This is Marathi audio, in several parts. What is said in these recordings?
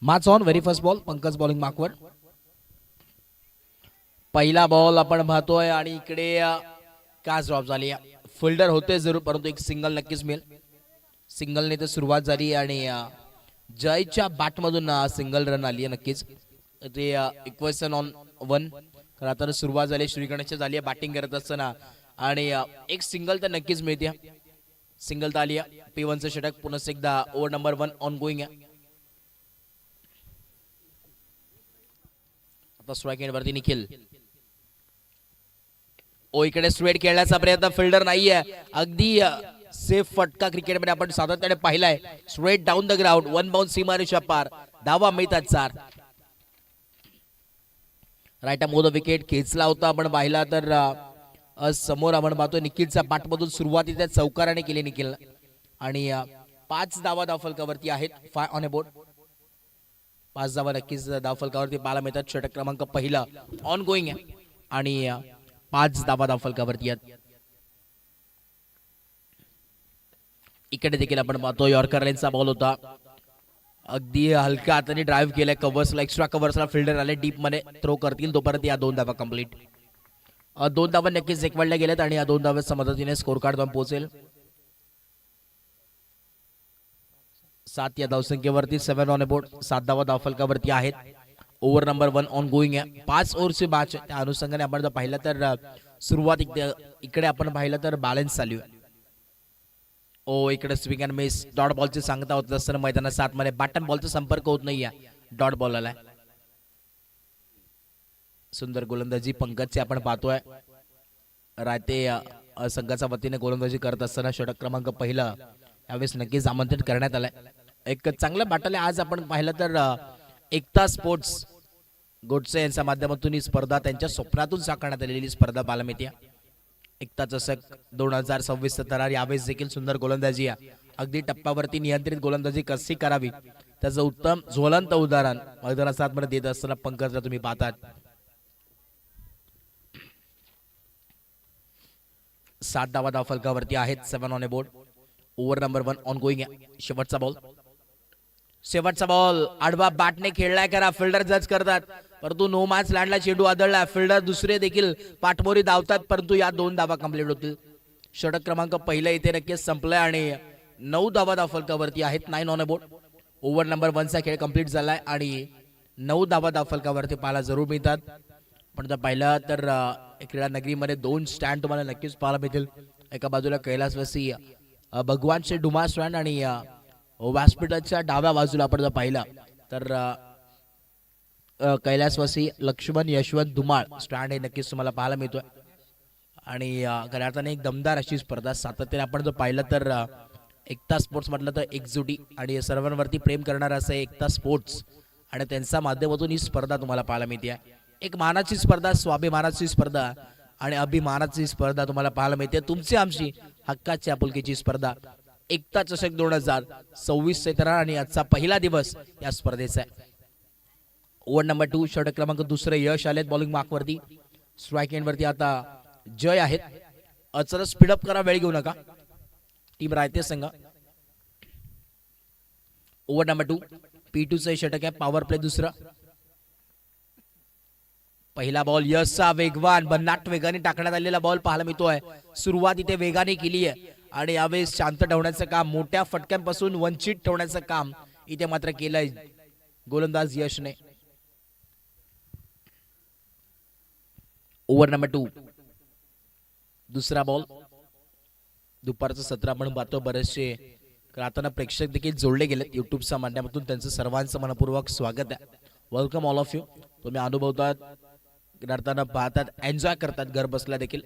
माच on very first ball Pankaj bowling मार्कवर. पहिला बॉल आपण पाहतोय आणि इकडे कॅच ड्रॉप झाली. फिल्डर होते जरूर परंतु एक सिंगल नक्कीच मिळेल. सिंगलने तर सुरुवात झाली आणि जयच्या बॅटमधून सिंगल रन आली आहे नक्कीच. ते इक्वेशन ऑन 1 आता सुरुवात झाली. श्रीगणेश झाली आहे बॅटिंग करत असताना आणि एक सिंगल तर नक्कीच मिळते. सिंगल तर आली आहे. P1चं षटक पुन्हा एकदा ओव्हर नंबर 1 ऑन गोईंग आहे. आता स्ट्राईक एंड वरती निखिल. ओ इकडे स्ट्रेट खेळण्याचा प्रयत्न फिल्डर नाहीये. अगदी सेफ फटका क्रिकेटमध्ये आपण सातत्याने पाहिलाय. Straight down the ground 1 bounce सीमारेषा पार. धावा मिळतात 4. राईट मोद विकेट खेचला होता आपण पाहिला तर समोर आपण पाहतो निखिलचा बॅटमधून सुरुवातीच्या चौकाराने केली निखिल आणि 5 धावा धावफलकावरती आहेत. 5 ऑन अ बोर्ड. 5 धावा नक्कीच धावफलकावरती पाहायला मिळतात. षटक क्रमांक पहिला ऑन गोईंग आहे आणि 5 धावा धावफलकावरती आहेत. इकडे देखील आपण पाहतो यॉर्कर लाईनचा बॉल होता. अगदी हलक्या हाताने ड्राईव्ह केलाय. कव्हर्सला एक्स्ट्रा कव्हर्सला फिल्डर आले डीप मध्ये थ्रो करतील तोपर्यंत या 2 धावा कंप्लीट. 2 धावा नक्कीच एकवडल्या गेल्यात आणि या 2 धाव्याच्या मदतीने स्कोर कार्ड जाऊन पोहोचेल. 7 या धावसंख्येवरती 7 ऑन अ बोर्ड. 7 धावा धावफलकावरती आहेत. ओव्हर नंबर 1 ऑन गोईंग आहे. 5 ओव्हरची मॅच. त्या अनुषंगाने आपण जर पाहिलं तर सुरुवात इकडे आपण पाहिलं तर बॅलन्स चालू आहे. ओ इकडे स्विंग अँड मिस डॉट बॉलची सांगता होत असताना मैदानात 7 मध्ये बॅटन बॉलचा संपर्क होत नाहीये. डॉट बॉल आलाय. सुंदर गोलंदाजी पंकजची आपण पाहतोय. रायते संघाच्या वतीने गोलंदाजी करत असताना षटक क्रमांक पहिला यावेळेस नक्कीच आमंत्रित करण्यात आलंय. एक चांगलं बॅटल आहे आज आपण पाहिलं तर एकता स्पोर्ट्स गोडसे यांच्या माध्यमातून ही स्पर्धा त्यांच्या स्वप्नातून साकारण्यात आलेली स्पर्धा पाहायला मिळते. एकता चषक 2026 तरार यावेळेस देखील सुंदर गोलंदाजी आहे. अगदी टप्प्यावरती नियंत्रित गोलंदाजी कशी करावी त्याचं उत्तम ज्वलंत उदाहरण मैदानात 7 मध्ये देत असताना पंकजला तुम्ही पाहतात. 7 धावा धावफलकावरती आहेत. 7 on a board. Over number 1 on going आहे. शेवटचा बॉल आडवा बॅटने खेळलाय करा. फिल्डर जज करतात परंतु नो मॅच लँडला चेंडू आदळला. फिल्डर दुसरे देखील पाठमोरी धावतात परंतु या 2 धावा कंप्लीट होतील. षटक क्रमांक पहिला इथे नक्कीच संपलाय आणि 9 धावा धावफलकावरती आहेत. 9 on a board. Over number 1 चा खेळ कंप्लीट झालाय आणि 9 धावा धावफलकावरती पाहायला जरूर मिळतात. पण जर पाहिलं तर क्रीडा नगरीमध्ये 2 स्टँड तुम्हाला नक्कीच पाहायला मिळतील. एका बाजूला कैलासवासी भगवान श्री डुमा स्टँड आणि व्यासपीठाच्या डाव्या बाजूला आपण जर पाहिलं तर कैलासवासी लक्ष्मण यशवंत धुमाळ स्टँड हे नक्कीच तुम्हाला पाहायला मिळतोय. आणि खऱ्या अर्थाने एक दमदार अशी स्पर्धा सातत्याने आपण जर पाहिलं तर एकता स्पोर्ट्स म्हटलं तर एकजुटी आणि सर्वांवरती प्रेम करणारा असं एकता स्पोर्ट्स आणि त्यांच्या माध्यमातून ही स्पर्धा तुम्हाला पाहायला मिळते. एक मानाची स्पर्धा, स्वाभिमानाची स्पर्धा आणि अभिमानाची स्पर्धा तुम्हाला पाहायला मिळते. तुमची आमची हक्काची आपुलकीची स्पर्धा एकता चषक 2026 तरार आणि आजचा पहिला दिवस या स्पर्धेचा आहे. ओव्हर नंबर 2 षटक क्रमांक दुसरे यश आलेत बॉलिंग मार्कवरती. स्ट्राईक एंड वरती आता जय आहेत. अचरच स्पीडअप करा, वेळ घेऊ नका. टीम रायते संघ. ओव्हर नंबर 2 P2चं षटक आहे. पॉवर प्ले दुसरा. पहिला बॉल यशचा वेगवान भन्नाट वेगाने टाकण्यात आलेला बॉल पाहायला मिळतोय. सुरुवात इथे वेगाने केली आहे आणि यावेळेस शांत ठेवण्याचं काम, मोठ्या फटक्यांपासून वंचित ठेवण्याचं काम इथे मात्र केलंय गोलंदाज यशने. ओव्हर नंबर 2 दुसरा बॉल. दुपारचं सत्र आपण पाहतो. बरेचसे राहताना प्रेक्षक देखील जोडले गेलेत युट्यूबच्या माध्यमातून. त्यांचं सर्वांचं मनपूर्वक स्वागत आहे. Welcome all of you. तुम्ही अनुभवतात, राहताना पाहतात, एन्जॉय करतात घर बसल्या देखील.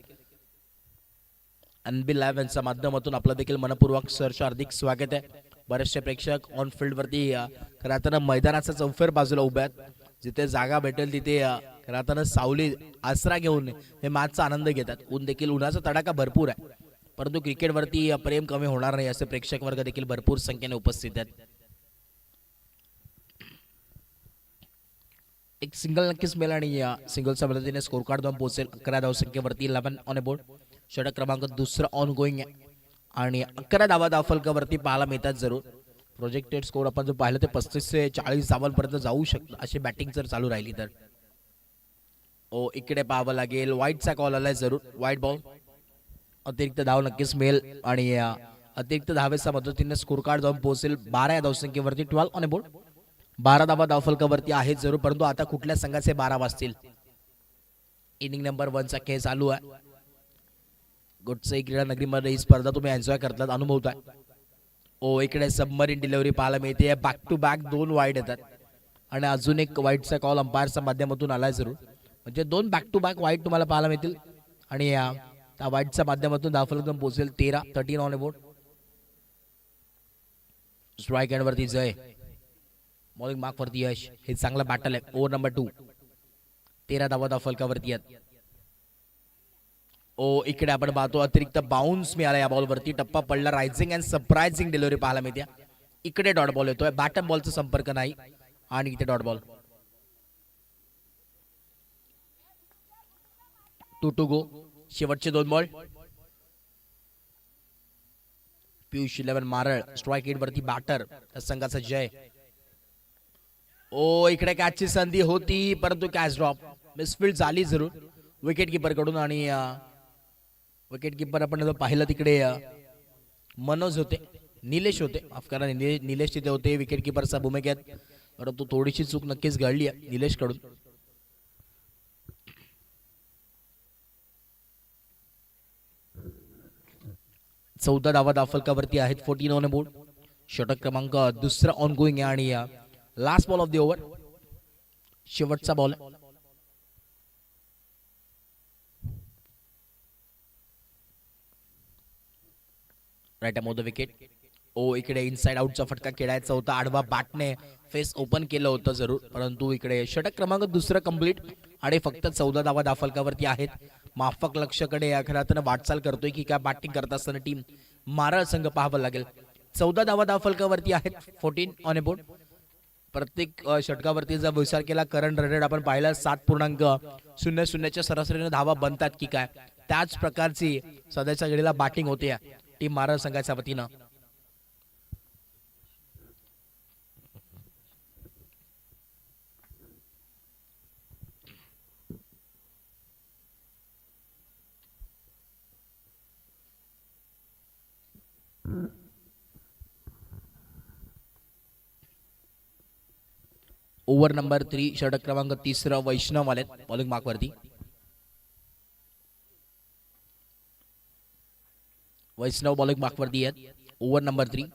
अनबी लाईव्ह यांच्या माध्यमातून आपलं देखील मनपूर्वक सहर्ष हार्दिक स्वागत आहे. बरेचसे प्रेक्षक ऑन फील्ड वरती राहताना मैदानाच्या चौफेर बाजूला उभ्या आहेत. जिथे जागा भेटेल तिथे राहताना सावली आसरा घेऊन हे मॅचचा आनंद घेतात. ऊन देखील, उन्हाचा तडाखा भरपूर आहे परंतु क्रिकेटवरती प्रेम कमी होणार नाही असे प्रेक्षक वर्ग देखील भरपूर संख्येने उपस्थित आहेत. एक सिंगल नक्कीच मिळेल आणि या सिंगलच्या मदतीने स्कोर कार्ड जाऊन पोहोचेल. 11 धावसंख्येवरती 11 ऑन अ बोर्ड. षटक क्रमांक दुसरा ऑन गोईंग आहे आणि 11 धावा धावफलकावरती पाहायला मिळतात जरूर. प्रोजेक्टेड स्कोर आपण जर पाहिलं ते 35 ते 40 धावांपर्यंत जाऊ शकतं अशी बॅटिंग जर चालू राहिली तर. ओ इकडे पाहावं लागेल, वाईटचा कॉल आलाय जरूर, वाईट बॉल. अतिरिक्त धाव नक्कीच मिळेल आणि अतिरिक्त धावेच्या मदतीने स्कोर कार्ड जाऊन पोहोचेल 12 या धावसंख्येवरती. 12 ऑन बोर्ड, 12 धावा धावफलकावरती आहेत जरूर, परंतु आता कुठल्या संघाचे 12 वाजतील. इनिंग नंबर 1 चा खेळ चालू आहे. गोटसे क्रीडा नगरीमध्ये ही स्पर्धा तुम्ही एन्जॉय करतात, अनुभवताय. ओ इकडे सबमरीन डिलिव्हरी पाहायला मिळते, बॅक टू बॅक 2 वाईड येतात आणि अजून एक वाईडचा कॉल अंपायरच्या माध्यमातून आलाय जरूर. म्हणजे 2 बॅक टू बॅक वाईड तुम्हाला पाहायला मिळतील आणि त्या वाईडच्या माध्यमातून धावफलक पोहोचेल 13 ऑन बोर्ड. स्ट्राईक एंड वरती जय, बॉलिंग मार्क वरती यश. हे चांगला बॅटल आहे. ओव्हर नंबर 2, 13 धावा धावफलकावरती आहेत. ओ इकडे आपण पाहतो अतिरिक्त बाउन्स मिळाला या बॉलवरती, टप्पा पडला. रायझिंग अँड सरप्राइझिंग डिलिव्हरी पाहायला मिळते. इकडे डॉट बॉल येतोय, बॅटन बॉलचा संपर्क नाही आणि इथे डॉट बॉल. 2 टू गो, शेवटचे 2 ball. Piyush 11 Maral strike eight वरती बॅटर संघाचा जय. ओ इकडे कॅचची संधी होती परंतु कॅच ड्रॉप, मिसफील्ड झाली जरूर विकेट किपर कडून. आणि विकेट किपर आपण पाहिलं तिकडे मनोज होते, निलेश होते, माफ करा निलेश तिथे होते विकेट किपरच्या भूमिकेत, परंतु थोडीशी चूक नक्कीच घडली आहे निलेश कडून. चौदा धावा धावफलकावरती आहेत. 14 ऑन बोर्ड. षटक क्रमांक दुसरा ऑन गोईंग आहे आणि last ball of the over, शेवटचा बॉल. Right Amod wicket. ओ इकडे इनसाइड आउटचा फटका खेळायचा होता, आडवा बॅटने फेस ओपन केलं होतं जरूर, परंतु इकडे षटक क्रमांक दुसरं कंप्लीट आणि फक्त 14 धावा धावफलकावरती आहेत. माफक लक्ष्याकडे या खेळातून वाटचाल करतोय की काय बॅटिंग करत असताना टीम मारळ संघ पाहावं लागेल. 14 धावा धावफलकावरती आहेत. 14 ऑन बोर्ड. प्रत्येक षटकावरती जर विचार केला करंट रन रेट आपण पाहिला 7.00 च्या सरासरीने धावा बनतात की काय, त्याच प्रकारची सध्याच्या घडीला बॅटिंग होते टीम मारळ संघाच्या वतीनं. ओव्हर नंबर 3, षटक क्रमांक 3 वैष्णव आलेत बॉलिंग मार्क वरती. वैष्णव बॉलिंग मार्क वरती आहेत. Over number 3.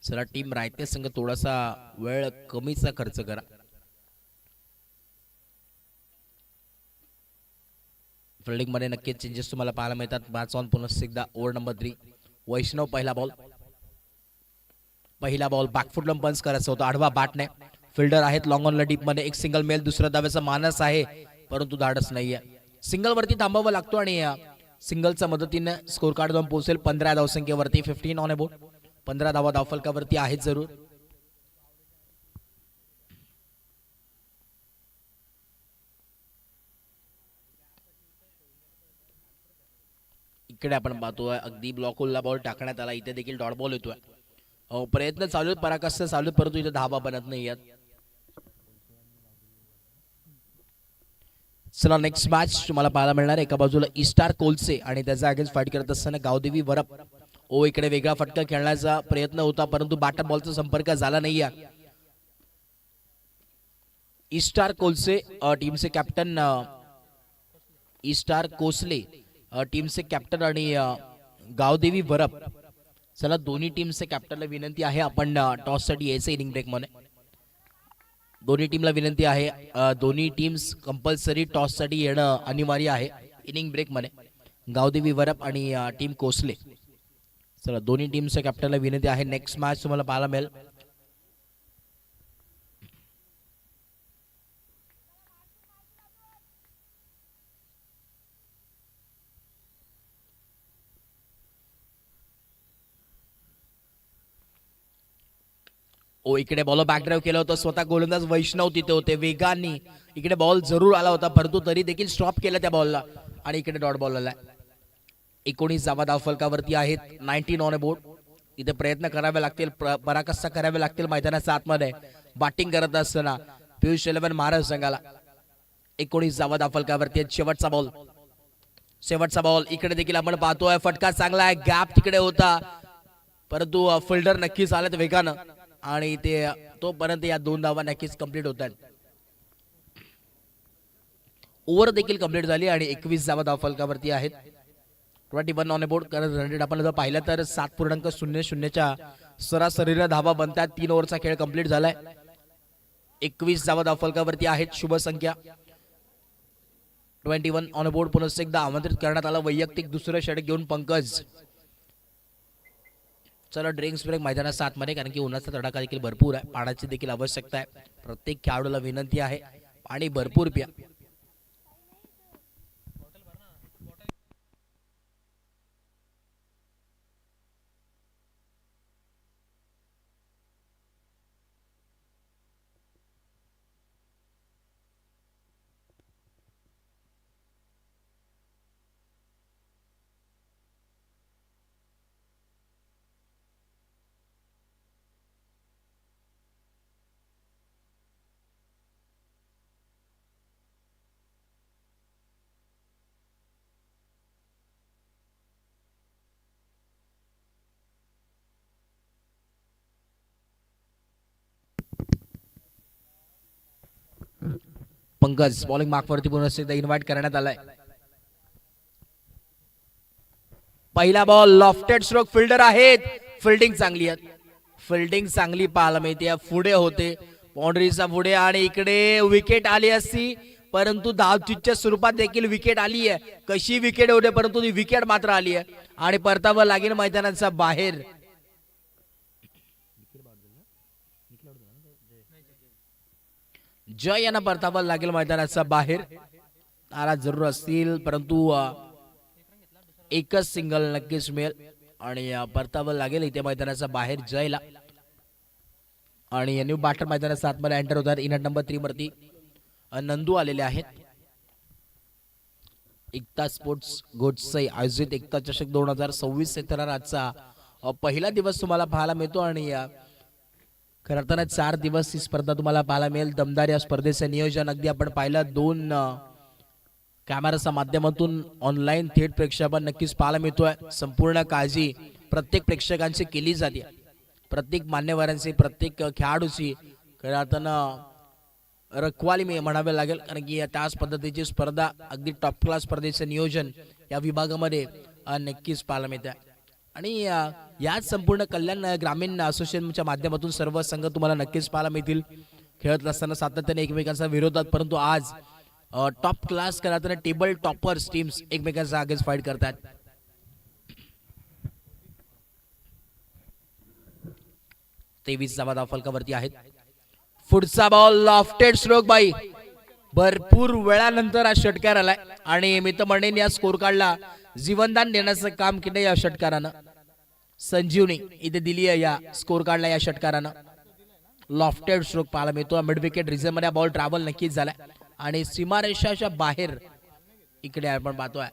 चला टीम रायते संघ थोडासा वेळ कमीचा खर्च करा. फिल्डिंग मध्ये नक्कीच चेंजेस तुम्हाला पाहायला मिळतात. बॅट्स ऑन पुन्हा एकदा. Over number 3. वैष्णव पहिला बॉल बॅकफुटला पंच करायचा होता, आडवा बॅटने. फिल्डर आहेत लॉंग ऑनला डीप मध्ये. एक सिंगल मेल, दुसऱ्या धाव्याचा मानस आहे परंतु धाडस नाहीये. सिंगल वरती थांबावं लागतो आणि सिंगलच्या मदतीने स्कोर कार्ड जाऊन पोहोचेल 15 धावसंख्येवरती. 15 ऑन बोर्ड. 15 धावा धावफलकावरती आहेत जरूर. इकडे आपण पाहतोय अगदी ब्लॉक होलला बॉल टाकण्यात आला, इथे देखील डॉट बॉल येतोय. प्रयत्न चालू आहेत, पराकाष्ठा चालू आहेत, परंतु इथे धावा बनत नाही आहेत. चला नेक्स्ट मॅच तुम्हाला पाहायला मिळणार. एका बाजूला इस्टार कोलसे आणि त्याचा अगेन्स्ट फाईट करत असताना गावदेवी वरप. ओ इकडे वेगळा फटका खेळण्याचा प्रयत्न होता परंतु बॅटर बॉलचा संपर्क झाला नाहीये. इस्टार कोलसे टीमचे कॅप्टन, इस्टार कोसले टीमचे कॅप्टन आणि गावदेवी वरप. चला दोन्ही टीमचे कॅप्टनला विनंती आहे आपण टॉस साठी यायचं इनिंग ब्रेक मध्ये. दोन्ही टीमला विनंती आहे, दोन्ही टीम्स कंपल्सरी टॉस साठी येणं अनिवार्य आहे इनिंग ब्रेक मध्ये. गावदेवी वरप आणि टीम कोसले. चला दोन्ही टीमच्या कॅप्टनला विनंती आहे. नेक्स्ट मॅच तुम्हाला पाहायला मिळेल. ओ इकडे बॉल बॅक ड्राईव्ह केलं होतं, स्वतः गोलंदाज वैष्णव तिथे होते, वेगाने इकडे बॉल जरूर आला होता परंतु तरी देखील स्टॉप केलं त्या बॉलला आणि इकडे डॉट बॉल आलाय. 19 धावा धावफलकावरती आहेत. 19 ऑन बोर्ड. इथे प्रयत्न करावे लागतील, पराकाष्ठा करावे लागतील मैदानाच्या आतमध्ये बॅटिंग करत असताना पियुष 11 महाराज संघाला. 19 धावा धाफलकावरती. शेवटचा बॉल इकडे देखील आपण पाहतोय. फटका चांगला आहे, गॅप तिकडे होता परंतु फिल्डर नक्कीच आलेत वेगानं आणि ते तोपर्यंत या 2 धावा नक्कीच कंप्लीट होत आहेत. ओव्हर देखील कंप्लीट झाली आणि 21 धावा धावफलकावरती आहेत. 21 ऑन बोर्ड. कारण रन रेट आपण जर पाहिलं तर 7.00च्या सरासरीला धावा बनतात. 3 ओव्हरचा खेळ कंप्लीट झालाय. 21 धावा धावफलकावरती आहेत. शुभ संख्या 21 ऑन बोर्ड. पुनश्च एकदा आमंत्रित करण्यात आलं वैयक्तिक दुसरं षटक घेऊन पंकज. चला ड्रिंक्स ब्रेक मैदानाच्या आतमध्ये, कारण की उन्हाचा तडाखा देखील भरपूर आहे, पाण्याची देखील आवश्यकता आहे. प्रत्येक खेळाडूला विनंती आहे पाणी भरपूर प्या. पंकज बॉलिंग मार्कवरती पुन्हा एकदा इन्व्हाइट करण्यात आलाय. पहिला बॉल लॉफ्टेड स्ट्रोक. फिल्डर आहेत. फिल्डिंग चांगली आहे. फिल्डिंग चांगली पाहायला मिळते. पुढे होते बाउंड्रीचा पुढे आणि इकडे विकेट आली असती परंतु धावचीच्या स्वरूपात देखील विकेट आली आहे. कशी विकेट होते परंतु ती विकेट मात्र आली आहे आणि परतावा लागेल मैदानाच्या बाहेर. जय यांना परतावा लागेल मैदानाच्या बाहेर. नाराज जरूर असतील परंतु एकच सिंगल नक्कीच मिळेल आणि परतावा लागेल इथे मैदानाच्या बाहेर जयला. आणि न्यू बॅटर मैदानाच्या आतमध्ये एंटर होतात. इनट नंबर 3 वरती नंदू आलेले आहेत. एकता स्पोर्ट्स गोडसे आयोजित एकता चषक 2026 आजचा पहिला दिवस तुम्हाला पाहायला मिळतो आणि खरं तर 4 दिवस ही स्पर्धा तुम्हाला पाहायला मिळेल. दमदार या स्पर्धेचं नियोजन अगदी आपण पाहिलं 2 कॅमेराच्या माध्यमातून ऑनलाईन थेट प्रेक्षेपण नक्कीच पाहायला मिळतोय. संपूर्ण काळजी प्रत्येक प्रेक्षकांची केली जाते, प्रत्येक मान्यवरांची, प्रत्येक खेळाडूची खरं अर्थानं रखवाली म्हणावे लागेल, कारण की त्याच पद्धतीची स्पर्धा अगदी टॉप क्लास स्पर्धेचं नियोजन या विभागामध्ये नक्कीच पाहायला मिळते. आणि याच संपूर्ण कल्याण ग्रामीण असोसिएशनच्या माध्यमातून सर्व संघ तुम्हाला नक्कीच पाहायला मिळतील खेळत असताना सातत्याने एकमेकांच्या विरोधात. परंतु आज टॉप क्लास करताना टेबल टॉपर्स टीम्स एकमेकांच्या अगेन्स्ट फाईट करतात. तेवीस धावा धावफलकावरती आहेत. पुढचा बॉल लॉफ्टेड स्ट्रोक बाई. भरपूर वेळानंतर हा षटकार आलाय आणि मी तर म्हणेन या स्कोर कार्डला जीवनदान देण्याचं काम केलं या षटकारानं. संजीवनी इथे दिली आहे या स्कोर कार्डला या षटकारानं. लॉफ्टेड स्ट्रोक पाहायला मिळतो. मिड विकेट रिझन मध्ये बॉल ट्रॅव्हल नक्कीच झालाय आणि सीमारेषाच्या बाहेर इकडे आपण पाहतोय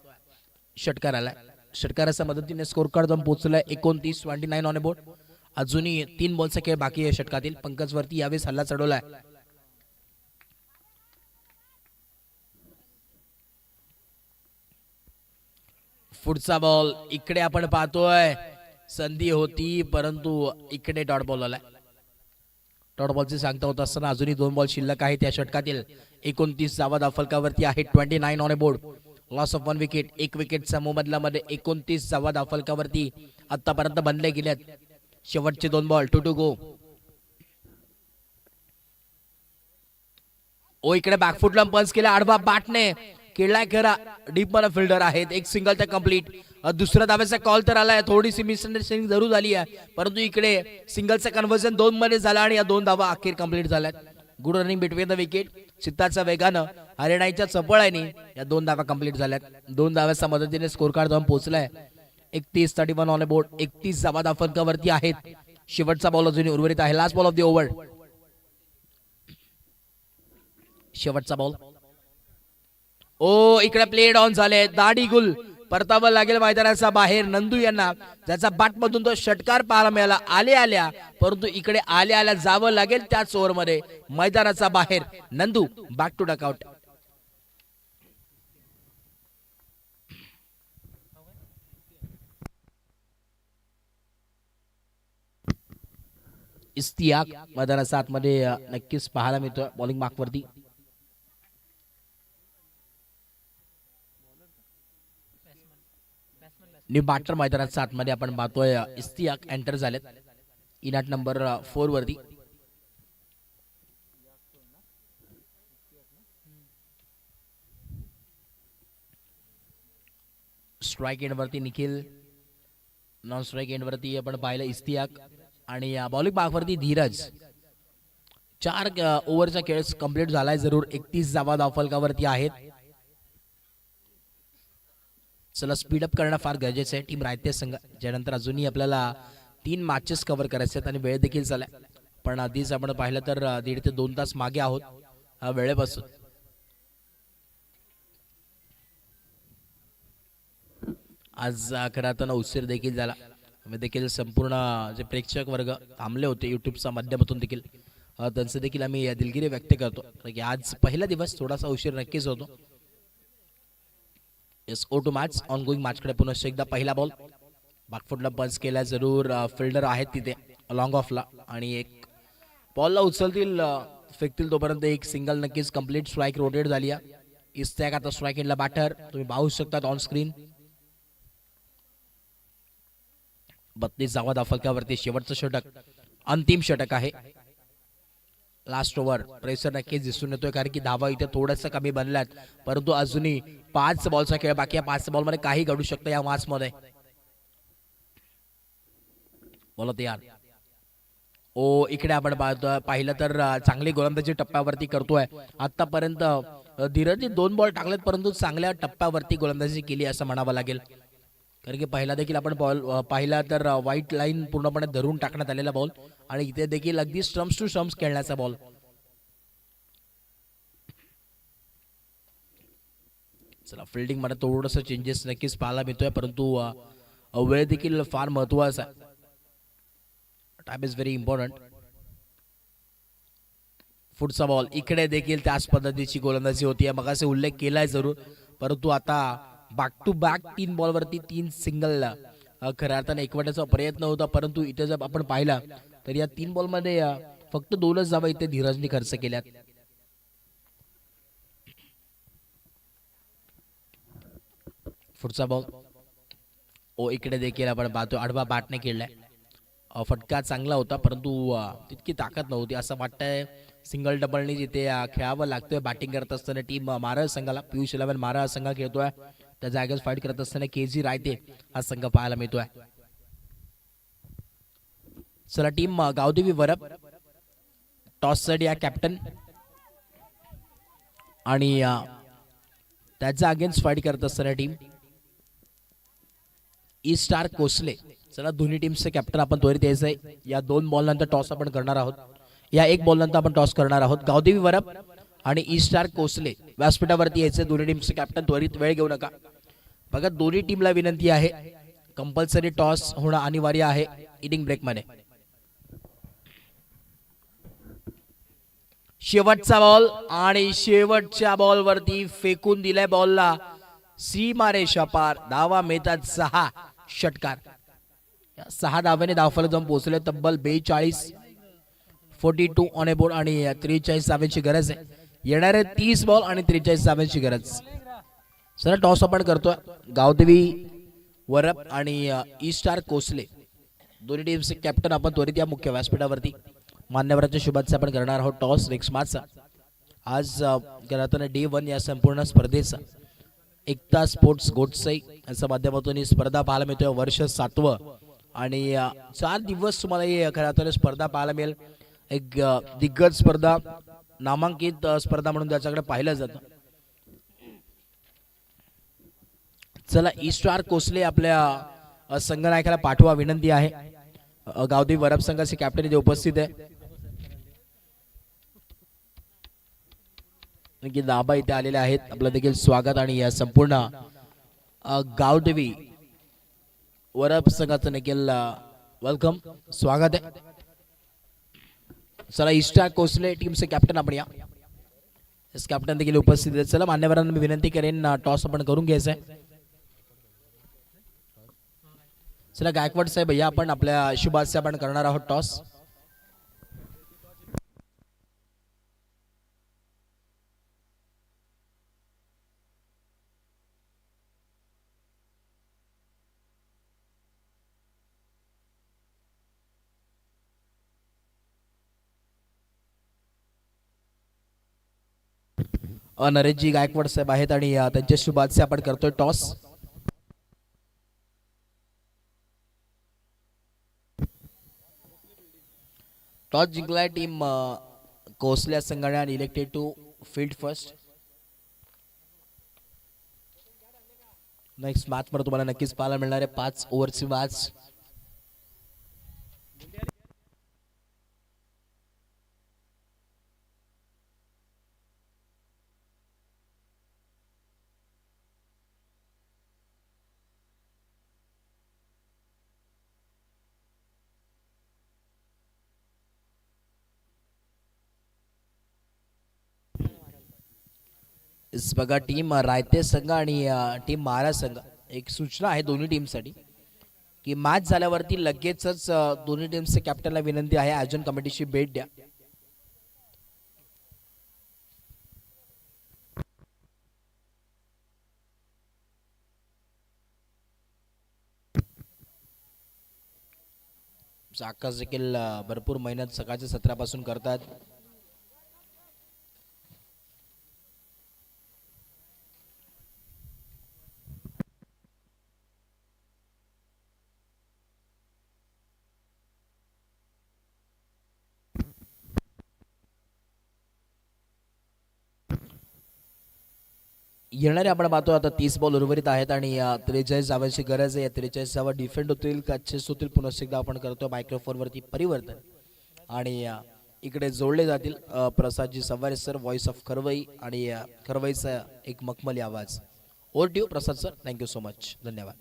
षटकार आलाय. षटकाराच्या मदतीने स्कोर कार्ड जाऊन पोहोचलाय 29 ऑन बोर्ड. अजूनही 3 बॉलचा खेळ बाकी आहे षटकातील. पंकज वरती यावेळेस हल्ला चढवलाय. पुढचा बॉल इकडे आपण पाहतोय संधी होती परंतु इकडे डॉट बॉल आलाय. डॉट बॉलची सांगता होत असताना अजूनही 2 बॉल शिल्लक आहेत या षटकातील. 29 धावा धावफलकावरती आहे. 29 on board. Loss of 1 wicket. 1 विकेटच्या मोबदल्यामध्ये 29 धावा धावफलकावरती आतापर्यंत बनले गेलेत. शेवटचे 2 बॉल. 2 गो. ओ इकडे बॅकफुटला पंच केला. आडवा बॅटने केलाय खरा. डीप मध्ये फिल्डर आहेत. एक सिंगल तर कंप्लीट. दुसऱ्या धाव्याचा कॉल तर आलाय. थोडीशी मिसअंडरस्टँडिंग जरूर झाली आहे परंतु इकडे सिंगलचं कन्व्हर्जन 2 मध्ये झालं आणि या 2 धावा अखेर कंप्लीट झाल्यात. Good running between the wicket. चित्ताच्या वेगानं हरियाणाच्या चपळाने या 2 धावा कंप्लीट झाल्यात. 2 धाव्याच्या मदतीने स्कोर कार्ड जाऊन पोहोचलाय 31 ऑन बोर्ड. 31 धावा धावफलकावरती आहेत. शेवटचा बॉल अजूनही उर्वरित आहे. Last ball of the over. शेवटचा बॉल. ओ इकडे प्लेड ऑन झाले. दाढी गुल परतावं लागेल मैदानाचा बाहेर नंदू यांना, ज्याचा बॅटमधून तो षटकार पाहायला मिळाला आल्या, परंतु इकडे आल्या जावं लागेल त्याच ओव्हरमध्ये मैदानाचा बाहेर Nandu back to dugout. Istiyak मैदानाच्या आतमध्ये नक्कीच पाहायला मिळतोय बॉलिंग मार्कवरती. न्यू बॅटर मैदानाच्या आतमध्ये आपण पाहतोय इस्तियाक एंटर झालेत इनॅट नंबर 4 वरती. स्ट्राईक एंड वरती निखिल, नॉन स्ट्राईक एंड वरती आपण पाहिलं इस्तियाक आणि बॉलिंग मार्कवरती धीरज. 4 ओव्हरचा खेळ कंप्लीट झालाय जरूर. 31 धावा धावफलकावरती आहेत. चला स्पीडअप करणं फार गरजेचं आहे टीम रायते संघ, ज्यानंतर अजूनही आपल्याला 3 मॅचेस कव्हर करायचे आहेत आणि वेळ देखील झालाय. पण आधीच आपण पाहिलं तर 1.5 ते 2 तास मागे आहोत वेळेपासून. आज खरं उशीर देखील झाला. देखील संपूर्ण जे प्रेक्षक वर्ग थांबले होते युट्यूबच्या माध्यमातून देखील त्यांचं देखील आम्ही दिलगिरी व्यक्त करतो की आज पहिला दिवस थोडासा उशीर नक्कीच होतो. येस ओ टू मॅच ऑन गोईंग मॅचकडे पुन्हा एकदा पहिला बॉल बॅकफुटला पंच केला जरूर. फिल्डर आहेत तिथे लॉंग ऑफला आणि एक बॉलला उचलतील फेकतील तोपर्यंत एक सिंगल नक्कीच कंप्लीट स्ट्राईक रोटेट झाली आहे. इस्तियाक आता स्ट्राईक एंडला बॅटर तुम्ही पाहू शकता ऑन स्क्रीन. 32 धावा धावफलकावरती शेवटचं षटक अंतिम षटक आहे. लास्ट ओव्हर प्रेशर नक्कीच दिसून येतोय कारण की धावा इथे थोडंसं कमी बनल्यात, परंतु अजूनही 5 बॉलचा खेळ बाकी आहे. 5 बॉलमध्ये काही घडू शकतं या मॅच मध्ये. बोला तयार. ओ इकडे आपण पाहिलं तर चांगली गोलंदाजी टप्प्यावरती करतोय आतापर्यंत धीरजने 2 बॉल टाकलेत, परंतु चांगल्या टप्प्यावरती गोलंदाजी केली असं म्हणावं लागेल. कारण की पहिला देखील आपण बॉल पाहिला तर व्हाईट लाईन पूर्णपणे धरून टाकण्यात आलेला बॉल आणि इथे देखील अगदी स्टम्प्स टू स्टम्प्स खेळण्याचा बॉल. चला फिल्डिंग मध्ये थोडंसं चेंजेस नक्कीच पाहायला मिळतोय, परंतु वेळ देखील फार महत्वाचा आहे. Time is very important. पुढचा बॉल इकडे देखील त्याच पद्धतीची गोलंदाजी होती मग असे उल्लेख केलाय जरूर, परंतु आता बॅक टू बॅक 3 बॉलवरती 3 सिंगल खऱ्या अर्थाने एकवटाचा प्रयत्न होता, परंतु इथे जर आपण पाहिला तर या 3 बॉलमध्ये फक्त 2च धावा इथे धीरजने खर्च केल्यात. पुढचा बॉल ओ इकडे देखील आपण पाहतो आडवा बॅटने खेळलाय. फटका चांगला होता, परंतु तितकी ताकद नव्हती असं वाटतंय. सिंगल डबलनी जिथे खेळावं लागतोय बॅटिंग करत असताना टीम मारळ संघाला. पियुष 11 मारळ संघ खेळतोय, त्या जागेवर फाईट करत असताना केजी रायते हा संघ पाहायला मिळतोय. चला टीम गावदेवी वरप टॉस साठी या कॅप्टन आणि त्याच्या अगेन्स्ट फाईट करत असताना टीम ई स्टार कोसले. चला दोन्ही टीमचे कॅप्टन आपण त्वरित यायचंय. या 2 बॉल नंतर टॉस आपण करणार आहोत. या 1 बॉल नंतर आपण टॉस करणार आहोत. गावदेवी वरप आणि ई स्टार कोसले व्यासपीठावरती यायचे दोन्ही टीमचे कॅप्टन. त्वरित वेळ घेऊ नका. बघा दोन्ही टीमला विनंती आहे, कंपल्सरी टॉस होणं अनिवार्य आहे इनिंग ब्रेक मध्ये. शेवटचा बॉल आणि शेवटच्या बॉल वरती फेकून दिलाय बॉलला सीमारेषा पार. धावा मिळतात 6. षटकार 6 धाव्याने धावफलक जाऊन पोहोचले तब्बल 42. 42 ऑन अ बोर्ड आणि 43 धाव्यांची गरज आहे. येणारे 30 बॉल आणि 43 धाव्यांची गरज. सर टॉस आपण करतोय. गावदेवी वरप आणि ई स्टार कोसले दोन्ही टीमचे कॅप्टन आपण त्वरित या मुख्य व्यासपीठावरती मान्यवरांच्या शुभेच्छा आपण करणार आहोत. टॉस नेक्स्ट मॅचचा आज करताना डे 1 या संपूर्ण स्पर्धेचा एकता स्पोर्ट्स गोटसई यांच्या माध्यमातून ही स्पर्धा पाहायला मिळतोय. वर्ष 7वं आणि 4 दिवस तुम्हाला ही खऱ्या स्पर्धा पाहायला मिळेल. एक दिग्गज स्पर्धा, नामांकित स्पर्धा म्हणून त्याच्याकडे पाहिलं जातं. चला ई स्टार कोसले आपल्या संघनायकाला पाठवा विनंती आहे. गावदेवी वरप संघाचे कॅप्टन इथे उपस्थित आहे. दाबा इथे आलेले आहेत. आपलं देखील स्वागत आणि या संपूर्ण गावदेवी वरप संघाचं निखिल वेलकम, स्वागत आहे. चला इष्टा कोसले टीमचे कॅप्टन आपण या इस कॅप्टन देखील उपस्थित आहेत. चला मान्यवरांना मी विनंती करेन टॉस आपण करून घ्यायचं आहे. चला गायकवाड साहेब भैया आपण आपल्या शुभास्य आपण करणार आहोत टॉस. नरेशजी गायकवाड साहेब आहेत आणि त्यांच्या शुभास्य आपण करतोय टॉस. टॉस जिंकलाय टीम कोसल्या संघाने आणि elected to field first. Next match मध्ये तुम्हाला नक्कीच पाहायला मिळणार आहे 5 ओव्हरची मॅच. इस बघा टीम रायते संघ आणि टीम महाराज संघ एक सूचना आहे दोन्ही टीमसाठी की मॅच झाल्यावरती लगेचच दोन्ही टीमचे कॅप्टनला विनंती आहे आयोजन कमिटीची भेट द्या. आकाश देखील भरपूर मेहनत सकाळच्या सत्रापासून करतात. येणारे आपण पाहतो आता 30 बॉल उर्वरित आहेत आणि 43 धावांची गरज आहे. 43 धावा डिफेंड होतील का चेस होतील पुन्हा एकदा आपण करतो मायक्रोफोन वरती परिवर्तन आणि इकडे जोडले जातील प्रसादजी सवारे सर व्हॉइस ऑफ खरवई आणि खरवईचा एक मखमली आवाज. Over to you Prasad sir. Thank you so much. धन्यवाद.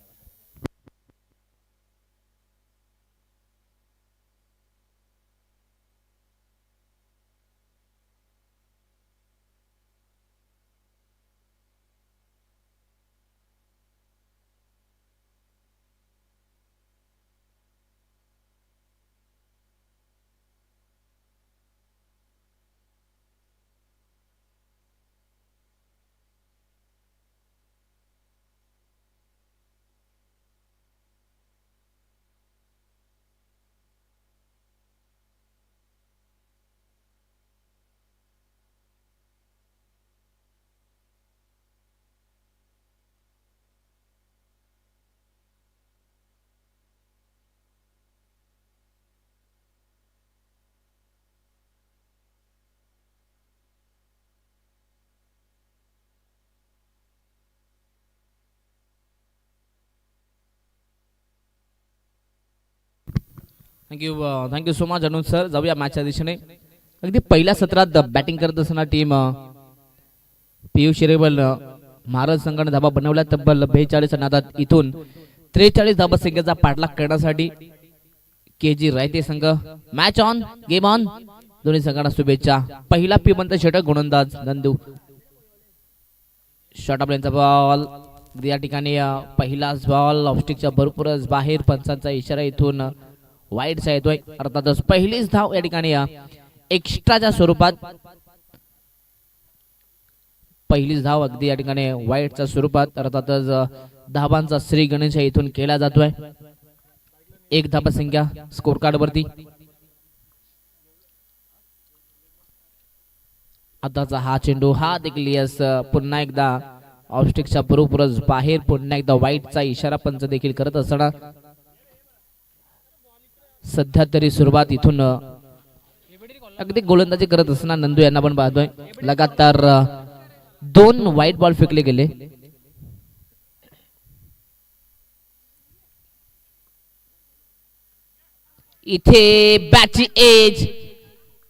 Thank you so much Anuj sir. जाऊया मॅचच्या दिशेने. अगदी पहिल्या सत्रात बॅटिंग करत असताना टीम पीयू शिरेबल महाराज संघाने धाबा बनवल्या तब्बल 42 नादात इथून 43 धाबा संख्येचा पाठलाग करण्यासाठी केजी रायते संघ मॅच ऑन गेम ऑन. दोन्ही संघांना शुभेच्छा. पहिला पिबंत षटक गोलंदाज नंदू शॉर्ट आपल्यांचा बॉल या ठिकाणी पहिलाच बॉल ऑफस्टिकच्या भरपूरच बाहेर. पंचांचा इशारा इथून वाईडचा येतोय. अर्थातच पहिलीच धाव या ठिकाणी एक्स्ट्राच्या स्वरूपात पहिलीच धाव अगदी या ठिकाणी वाईडच्या स्वरूपात अर्थातच धावांचा श्री गणेश इथून केला जातोय. एक धाबा संख्या स्कोर कार्ड वरती. आताचा हा चेंडू हा देखील यस पुन्हा एकदा ऑफस्टिकच्या बरोबरच बाहेर. पुन्हा एकदा वाईडचा इशारा पंच देखील करत असताना सध्या तरी सुरुवात इथून अगदी गोलंदाजी करत असताना नंदू यांना पण पाहतोय. लगातार 2 व्हाईट बॉल फेकले गेले. इथे बॅटची एज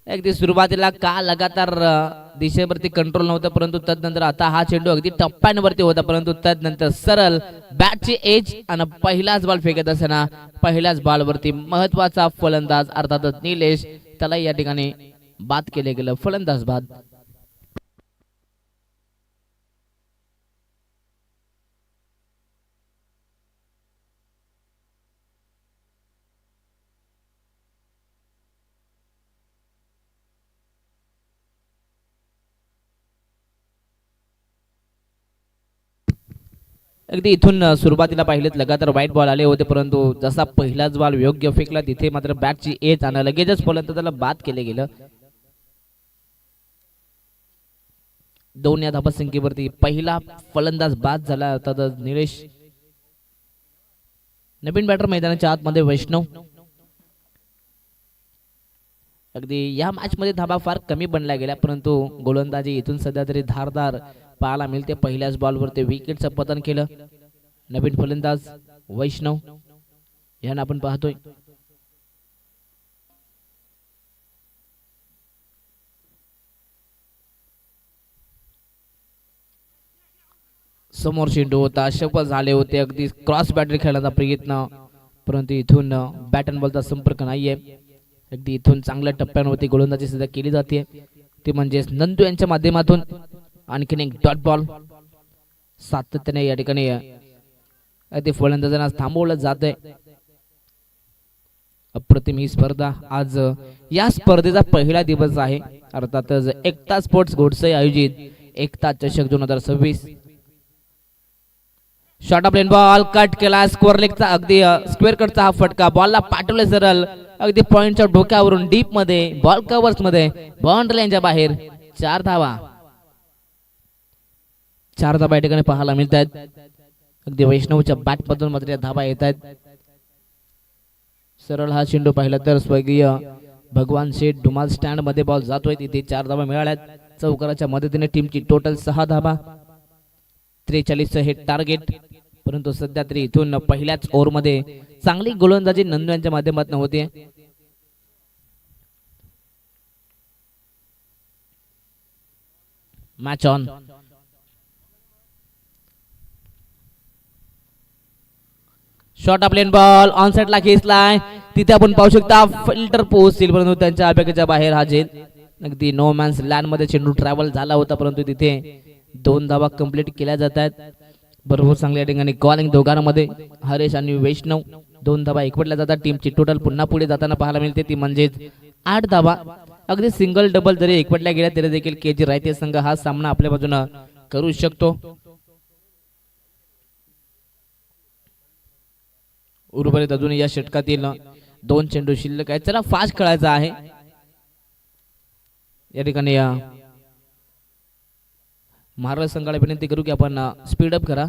अगदी सुरुवातीला का लगातार दिशेवरती कंट्रोल नव्हतं, परंतु तदनंतर आता हा चेंडू अगदी टप्प्यांवरती होता, परंतु तदनंतर सरळ बॅटची एज आणि पहिलाच बॉल फेकत असताना पहिल्याच बॉलवरती महत्वाचा फलंदाज अर्थातच निलेश त्याला या ठिकाणी बाद केले गेलं. फलंदाज बाद. अगदी इथून सुरुवातीला पाहिलेत लगातार वाईट बॉल आले होते, परंतु जसा पहिलाच बॉल योग्य फेकला तिथे मात्र बॅटची एज आणि लगेचच फलंदाज त्याला बाद केले गेलं. 2 या धावसंख्येवरती पहिला फलंदाज बाद झाला अर्थातच निलेश. नवीन बॅटर मैदानाच्या आतमध्ये वैष्णव. अगदी या मॅच मध्ये धाबा फार कमी बनला गेला, परंतु गोलंदाजी इथून सध्या तरी धारदार पाहायला मिळते. पहिल्याच बॉलवरती विकेटचं पतन केलं. नवीन फलंदाज वैष्णव यांना आपण पाहतोय. समोर चेंडू होता, सफल झाले होते, अगदी क्रॉस बॅटरी खेळण्याचा प्रयत्न, परंतु इथून बॅट अँड बॉलचा संपर्क नाहीये. अगदी इथून चांगल्या टप्प्यांवरती गोलंदाजी सुद्धा केली जाते, ती म्हणजे नंदू यांच्या माध्यमातून. आणखीन एक डॉट बॉल सातत्याने या ठिकाणी अगदी फलंदाजांना थांबवलं जात आहे. अप्रतिम ही स्पर्धा. आज या स्पर्धेचा पहिला दिवस आहे, अर्थातच एकता स्पोर्ट्स घोडसई आयोजित एकता चषक 2026. Short of lane ball cut केला, स्क्वेअर लेगचा अगदी स्क्वेअर कटचा हा फटका, बॉलला पाठवले सरळ अगदी पॉइंटच्या डोक्यावरून डीप मध्ये बॉल कव्हर्स मध्ये बाउंड्री लाईनच्या बाहेर. 4 धावा या ठिकाणी पाहायला मिळत आहेत. अगदी वैष्णवच्या बॅट मधून मात्र धावा येत आहेत. सरळ हा चेंडू पाहिला तर स्वर्गीय भगवान शेठ धुमाल स्टँड मध्ये बॉल जातोय, तिथे 4 धावा मिळाल्यात. चौकाराच्या मदतीने टीमची टोटल 6 धावा. 43 हे टार्गेट, परंतु सध्या तरी इथून पहिल्याच ओव्हर मध्ये चांगली गोलंदाजी नंदू यांच्या माध्यमातून होते. Match on. Short of lane ball on साइडला खेचलाय, तिथे आपण पाहू शकता फिल्टर पोहोचतील, परंतु त्यांच्या अपेक्षेच्या बाहेर हा झेल. अगदी नो मॅन्स लँड मध्ये चेंडू ट्रॅव्हल झाला होता, परंतु तिथे 2 धावा कंप्लीट केल्या जात आहेत. बरोबर चांगल्या ठिकाणी कॉलिंग दोघांमध्ये हरेश आणि वैष्णव. 2 धावा एकवटल्या जातात. टीमची टोटल पुन्हा पुढे जाताना पाहायला मिळते, ती म्हणजेच 8 धावा. अगदी सिंगल डबल जरी एकवटल्या गेल्या तरी देखील केजी रायते संघ हा सामना आपल्या बाजूने करू शकतो. उर्वरित अजून या षटकातील 2 चेंडू शिल्लक आहेत. चला फास्ट खेळायचा आहे या ठिकाणी. महाराज संघाला विनंती करू की आपण स्पीड अप करा.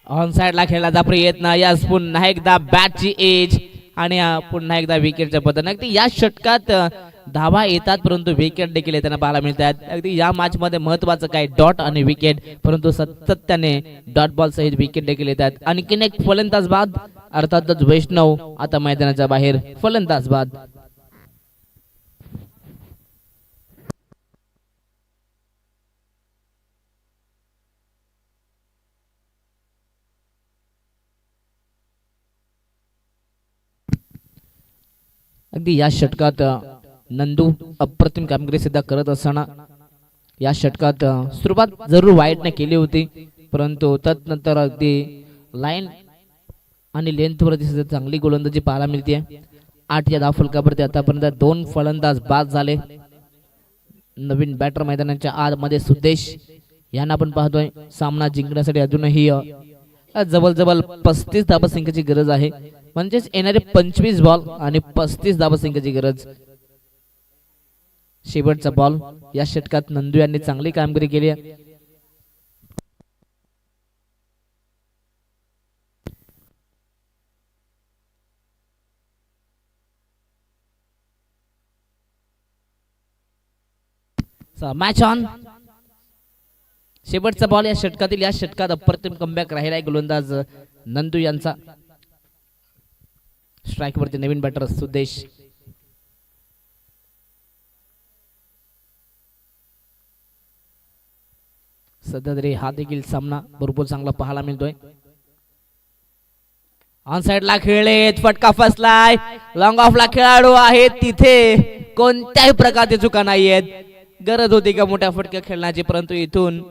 ऑन साइडला खेळण्याचा प्रयत्न, यास पुन्हा एकदा बॅटची एज आणि पुन्हा एकदा विकेटच्या पतन. अगदी या षटकात धावा येतात, परंतु विकेट देखील येताना पाहायला मिळतात. अगदी या मॅच मध्ये महत्वाचं काय डॉट आणि विकेट, परंतु सातत्याने डॉट बॉल सहित विकेट देखील येतात. आणखीन एक फलंदाज बाद, अर्थातच वैष्णव आता मैदानाच्या बाहेर. फलंदाज बाद. अगदी या षटकात नंदू अप्रतिम कामगिरी सुद्धा करत असताना या षटकात सुरुवात जरूर वाईटने केली होती, परंतु तदनंतर अगदी लाईन आणि लेंथ वरती सुद्धा चांगली गोलंदाजी पाहायला मिळते. 8 या धावफलकावरती आतापर्यंत 2 फलंदाज बाद झाले. नवीन बॅटर मैदानाच्या आतमध्ये सुदेश यांना आपण पाहतोय. सामना जिंकण्यासाठी अजूनही जवळजवळ 35 धावसंख्येची गरज आहे, म्हणजेच येणारे 25 बॉल आणि 35 धावसंख्येची गरज. शेवटचा बॉल या षटकात नंदू यांनी चांगली कामगिरी केली आहे. Match on. शेवटचा बॉल या षटकात अप्रतिम कमबॅक राहिला आहे गोलंदाज नंदू यांचा. स्ट्राईक वरती नवीन बॅटर सुदेश. सध्या तरी हा देखील सामना भरपूर चांगला पाहायला मिळतोय. ऑन साइड ला खेळलेत, फटका फसलाय. लॉंग ऑफ ला खेळाडू आहेत तिथे, कोणत्याही प्रकारची चुका नाहीयेत. गरज होती का मोठ्या फटक्या खेळण्याची, परंतु इथून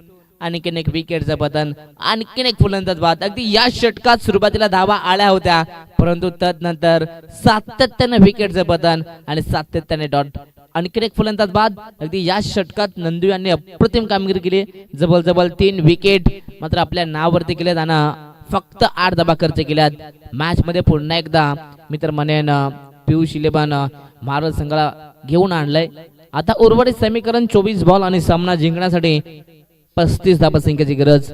आणखीन एक विकेटचं पतन, आणखीन एक फलंदाज बाद. अगदी या षटकात सुरुवातीला धावा आल्या होत्या, परंतु तदनंतर सातत्याने विकेटचं पतन आणि सातत्याने डॉट. आणखीन एक फलंदाज बाद. अगदी या षटकात नंदू यांनी अप्रतिम कामगिरी केली. जबल 3 विकेट मात्र आपल्या नावावरती केलेत आणि फक्त 8 धावा खर्च केल्यात. मॅच मध्ये पुन्हा एकदा मित्र म्हणेन पियुष इलेव्हन महाराज संघाला घेऊन आणलंय. आता उर्वरित समीकरण 24 बॉल आणि सामना जिंकण्यासाठी 35 धावा संख्येची गरज.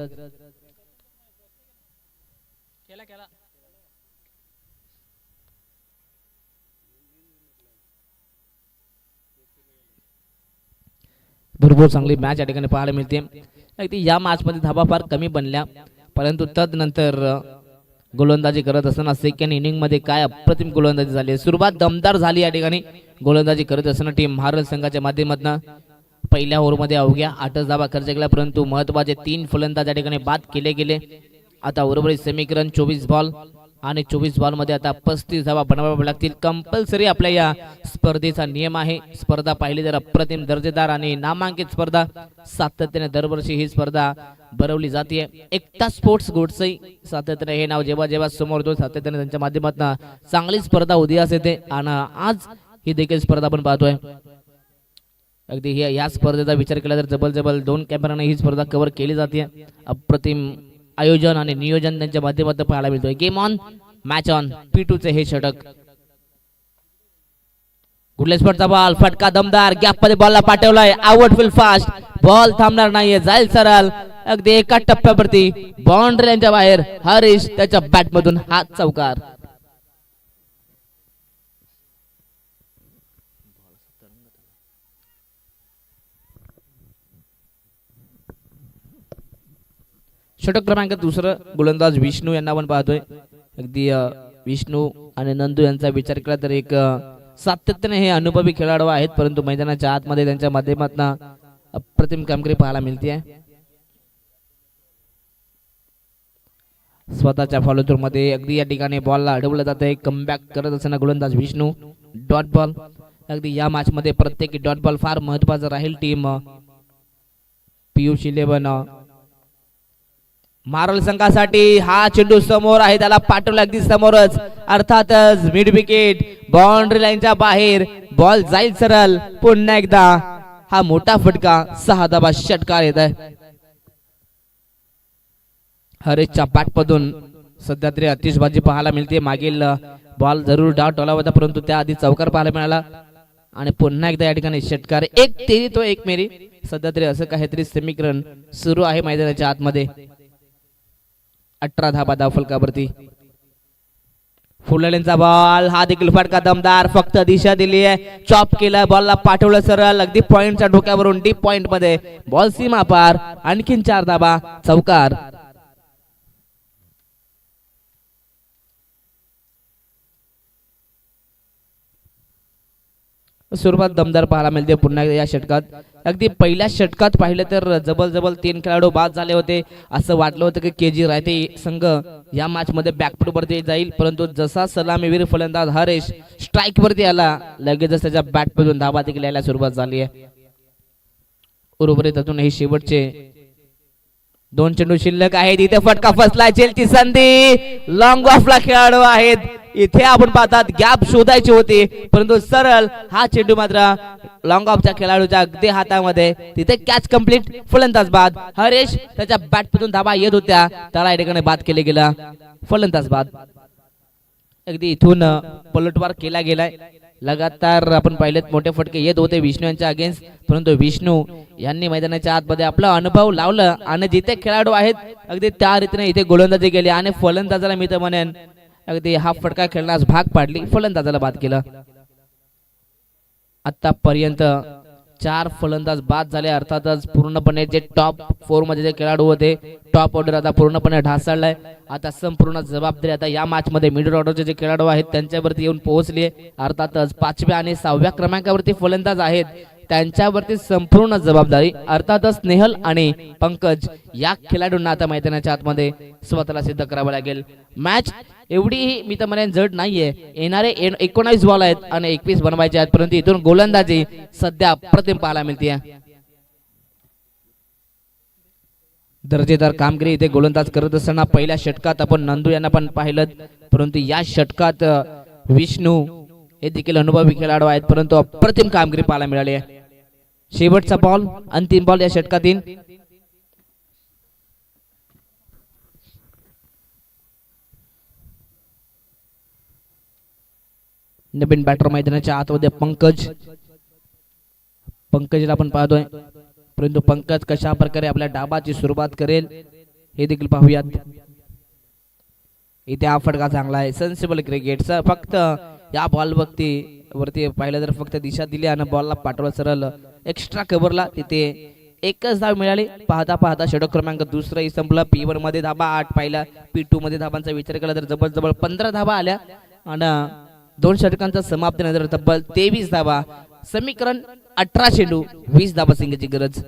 भरपूर चांगली मॅच या ठिकाणी पाहायला मिळते. अगदी या मॅच मध्ये धावा फार कमी बनल्या, परंतु तदनंतर गोलंदाजी करत असताना सेकंड इनिंग मध्ये काय अप्रतिम गोलंदाजी झाली. सुरुवात दमदार झाली या ठिकाणी गोलंदाजी करत असताना टीम महाराज संघाच्या माध्यमातून. पहिल्या ओव्हरमध्ये अवघ्या 8 धावा खर्च केला, परंतु महत्वाचे 3 फलंदाज या ठिकाणी बाद केले गेले. आता उर्वरित समीकरण 24 बॉल आणि 24 बॉल मध्ये आता 35 धावा बनवाव्या लागतील. कंपल्सरी आपल्या या स्पर्धेचा नियम आहे. स्पर्धा पाहिली तर अप्रतिम दर्जेदार आणि नामांकित स्पर्धा. सातत्याने दरवर्षी ही स्पर्धा भरवली जाते. एकता स्पोर्ट्स गोडसई सातत्याने हे नाव जेव्हा जेव्हा समोर येतो, सातत्याने त्यांच्या माध्यमातून चांगली स्पर्धा उदयास येते आणि आज ही देखील स्पर्धा आपण पाहतोय. अगदी या स्पर्धेचा विचार केला तर जबल 2 कॅमेराने ही स्पर्धा कव्हर केली जाते. अप्रतिम आयोजन आणि नियोजन त्यांच्या माध्यमातून पाहायला मिळतोय. Game on, match on. P2 चे हे षटक. गुडलेस स्पॉटचा बॉल, फटका दमदार, गॅप मध्ये बॉलला पाठवलाय. आउटफील्ड फास्ट, बॉल थांबणार नाहीये, जाईल सरळ. अगदी एका टप्प्यावरती बाउंड्री यांच्या बाहेर. हरीश त्याच्या बॅट मधून हात चौकार. षटक क्रमांक 2 गोलंदाज विष्णू यांना आपण पाहतोय. अगदी विष्णू आणि नंदू यांचा विचार केला तर एक सातत्याने हे अनुभवी खेळाडू आहेत, परंतु मैदानाच्या आतमध्ये त्यांच्या माध्यमातून अप्रतिम कामगिरी पाहायला मिळते. स्वतःच्या फॉलोथ्रू मध्ये अगदी या ठिकाणी बॉलला अडवलं जात आहे. कमबॅक करत असताना गोलंदाज विष्णू. Dot ball. अगदी या मॅच मध्ये प्रत्येक डॉट बॉल फार महत्वाचा राहील. टीम पियुष इलेव्हन मारल संघासाठी हा चेंडू समोर आहे, त्याला पाठवला अगदी समोरच. अर्थातच मिड विकेट, बाउंड्री लाईनच्या बाहेर. बॉल जाईल सरळ. पुन्हा एकदा हा मोठा फटका. 6 धावा षटकार येत आहे. हरेशच्या बॅटमधून सध्या तरी आतिषबाजी पाहायला मिळते. मागील बॉल जरूर डाव टोला होता, परंतु त्याआधी चौकार पाहायला मिळाला आणि पुन्हा एकदा या ठिकाणी षटकार. 1 तेरी तो 1 मेरी. सध्या तरी असं काहीतरी समीकरण सुरू आहे मैदानाच्या आतमध्ये. 18 धावा धावफलकावरती. फुललेंचा बॉल, हा देखील फटका दमदार. फक्त दिशा दिली आहे, चॉप केला, बॉलला पाठवलं सरळ. अगदी पॉइंटच्या डोक्यावरून डीप पॉइंट मध्ये बॉल सीमा पार. आणखीन 4 धावा चौकार. सुरुवात दमदार पाहायला मिळते पुन्हा या षटकात. अगदी पहिल्या षटकात पाहिलं तर जबल 3 खेळाडू बाद झाले होते. असं वाटलं होतं की KG रायते संघ या मॅच मध्ये बॅकफूट वरती जाईल, परंतु जसा सलामीवीर फलंदाज हरेश स्ट्राईक वरती आला, लगेचच त्याच्या बॅट मधून धावा देखील यायला सुरुवात झाली आहे. उर्वरित अजून हे शेवटचे 2 चेंडू शिल्लक आहेत. इथे फटका फसला. चेलची संधी. लॉंग ऑफ ला खेळाडू आहेत. इथे आपण पाहतात गॅप शोधायची होती, परंतु सरळ हा चेंडू मात्र लॉंग ऑफच्या खेळाडूच्या अगदी हातामध्ये. तिथे कॅच कंप्लीट. फलंदाज बाद. हरेश त्याच्या बॅट मधून धावा येत होत्या, त्याला या ठिकाणी बाद केले गेला. फलंदाज बाद. अगदी इथून पलटवार केला गेलाय. लगातार आपण पाहिलेत मोठे फटके येत होते विष्णू यांच्या अगेन्स्ट, परंतु विष्णू यांनी मैदानाच्या आतमध्ये आपला अनुभव लावलं आणि जिथे खेळाडू आहेत अगदी त्या रीतीने इथे गोलंदाजी केली आणि फलंदाजाला मी तर म्हणेन अगदी हा फटका खेळण्यास भाग पाडली. फलंदाजाला बाद केलं. आतापर्यंत 4 फलंदाज बाद झाले. अर्थातच पूर्णपणे जे टॉप 4 मध्ये जे खेळाडू होते टॉप ऑर्डर आता पूर्णपणे ढासळलाय. आता संपूर्ण जबाबदारी आता या मॅच मध्ये मिडल ऑर्डरचे जे खेळाडू आहेत त्यांच्यावरती येऊन पोहोचली आहे. अर्थातच 5व्या आणि 6व्या क्रमांकावरती फलंदाज आहेत त्यांच्यावरती संपूर्ण जबाबदारी अर्थातच स्नेहल आणि पंकज या खेळाडूंना आता मैदानाच्या आतमध्ये स्वतःला सिद्ध करावं लागेल. मॅच एवढी मी तर म्हणेन जड नाहीये. येणारे 19 बॉल आहेत आणि 21 बनवायचे आहेत, परंतु इथून गोलंदाजी सध्या अप्रतिम पाहायला मिळते. दर्जेदार कामगिरी इथे गोलंदाज करत असताना पहिल्या षटकात आपण नंदू यांना पण पाहिलं, परंतु या षटकात विष्णू हे देखील अनुभवी खेळाडू आहेत, परंतु अप्रतिम कामगिरी पाहायला मिळाली आहे. शेवटचा बॉल अंतिम बॉल या षटकातील. नवीन बॅटर मैदानाच्या आतमध्ये पंकजला आपण पाहतोय, परंतु पंकज कशा प्रकारे आपल्या डाबाची सुरुवात करेल हे देखील पाहूयात. इथे हा फटका चांगला आहे सेन्सिबल क्रिकेटचा. फक्त या बॉल वरती पाहिलं तर फक्त दिशा दिली आणि बॉलला पाठवलं सरळ एक्स्ट्रा कव्हरला. तिथे एकच धाव मिळाली. पाहता पाहता षटक क्रमांक दुसराही संपला. P1 मध्ये धाबा 8 पाहिला, P2 मध्ये धाबांचा विचार केला तर जवळ 15 धाबा आल्या आणि 2 षटकांचा समाप्तीनंतर तब्बल 23 धाबा. समीकरण 18 चेंडू 20 धाबा सिंगची गरज.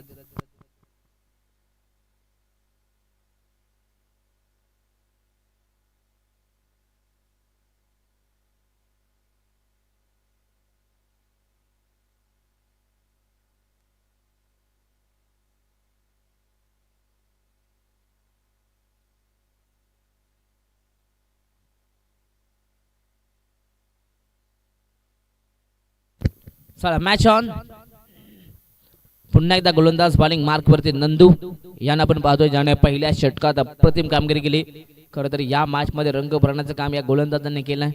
चला मॅच ऑन. पुन्हा एकदा गोलंदाज बॉलिंग मार्क वरती नंदू यांना आपण पाहतोय, ज्याने पहिल्या षटकात अप्रतिम कामगिरी केली. खरं तर या मॅच मध्ये रंग भरण्याचं काम या गोलंदाजांनी केलंय.